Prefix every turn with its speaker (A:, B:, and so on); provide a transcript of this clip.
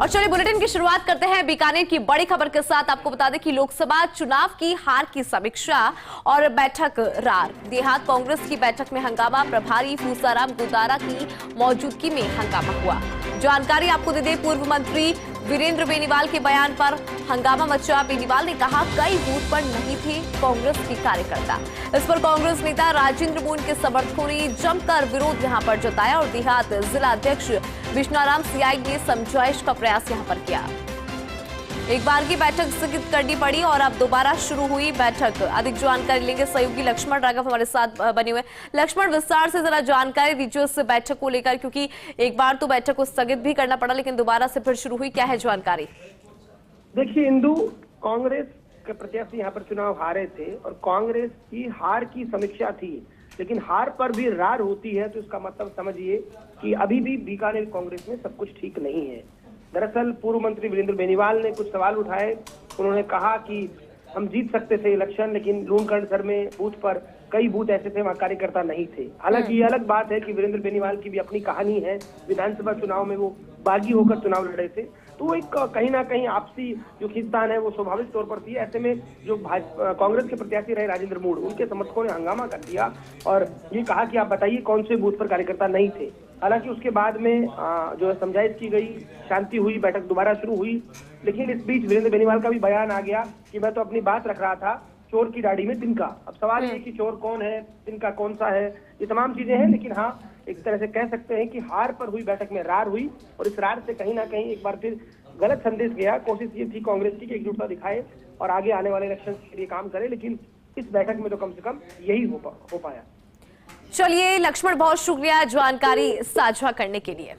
A: और चलिए बुलेटिन की शुरुआत करते हैं बीकानेर की बड़ी खबर के साथ। आपको बता दें कि लोकसभा चुनाव की हार की समीक्षा और बैठक रार। देहात कांग्रेस की बैठक में हंगामा, प्रभारी फूसाराम गुदारा की मौजूदगी में हंगामा हुआ। जानकारी आपको दे दें, पूर्व मंत्री वीरेंद्र बेनीवाल के बयान पर हंगामा मचा। बेनीवाल ने कहा कई बूथ पर नहीं थे कांग्रेस के कार्यकर्ता। इस पर कांग्रेस नेता राजेंद्र मून के समर्थकों ने जमकर विरोध यहां पर जताया और देहात जिला अध्यक्ष विष्णुराम सियाई ने समझाइश का प्रयास यहां पर किया। एक बार की बैठक स्थगित करनी पड़ी और अब दोबारा शुरू हुई बैठक। अधिक जानकारी लेंगे सहयोगी लक्ष्मण राघव हमारे साथ बने हुए। लक्ष्मण, विस्तार से जरा जानकारी दीजिए उस बैठक को लेकर, क्योंकि एक बार तो बैठक को स्थगित भी करना पड़ा लेकिन दोबारा से फिर शुरू हुई। क्या है जानकारी?
B: देखिए इंदु, कांग्रेस के प्रत्याशी यहाँ पर चुनाव हारे थे और कांग्रेस की हार की समीक्षा थी, लेकिन हार पर भी रार होती है तो इसका मतलब समझिए कि अभी भी बीकानेर कांग्रेस में सब कुछ ठीक नहीं है। दरअसल पूर्व मंत्री वीरेंद्र बेनीवाल ने कुछ सवाल उठाए। उन्होंने कहा कि हम जीत सकते थे इलेक्शन, लेकिन लूणकरणसर में बूथ पर कई बूथ ऐसे थे वहाँ कार्यकर्ता नहीं थे। हालांकि ये अलग बात है कि वीरेंद्र बेनीवाल की भी अपनी कहानी है। विधानसभा चुनाव में वो बागी होकर चुनाव लड़े थे, तो एक कहीं ना कहीं आपसी जो खींचतान है वो स्वाभाविक तौर पर थी। ऐसे में जो कांग्रेस के प्रत्याशी रहे राजेंद्र मूड, उनके समर्थकों ने हंगामा कर दिया और ये कहा कि आप बताइए कौन से बूथ पर कार्यकर्ता नहीं थे। हालांकि उसके बाद में जो समझाइश की गई, शांति हुई, बैठक दोबारा शुरू हुई। लेकिन इस बीच वीरेंद्र बेनीवाल का भी बयान आ गया कि मैं तो अपनी बात रख रहा था, चोर की दाढ़ी में तिनका। अब सवाल ये कि चोर कौन है, तिनका कौन सा है, ये तमाम चीजें हैं। लेकिन हाँ, एक तरह से कह सकते हैं कि हार पर हुई बैठक में रार हुई और इस रार से कहीं ना कहीं एक बार फिर गलत संदेश गया। कोशिश ये थी कांग्रेस की कि एकजुटता दिखाए और आगे आने वाले इलेक्शन के लिए काम करे, लेकिन इस बैठक में तो कम से कम यही हो पाया।
A: चलिए लक्ष्मण, बहुत शुक्रिया जानकारी साझा करने के लिए।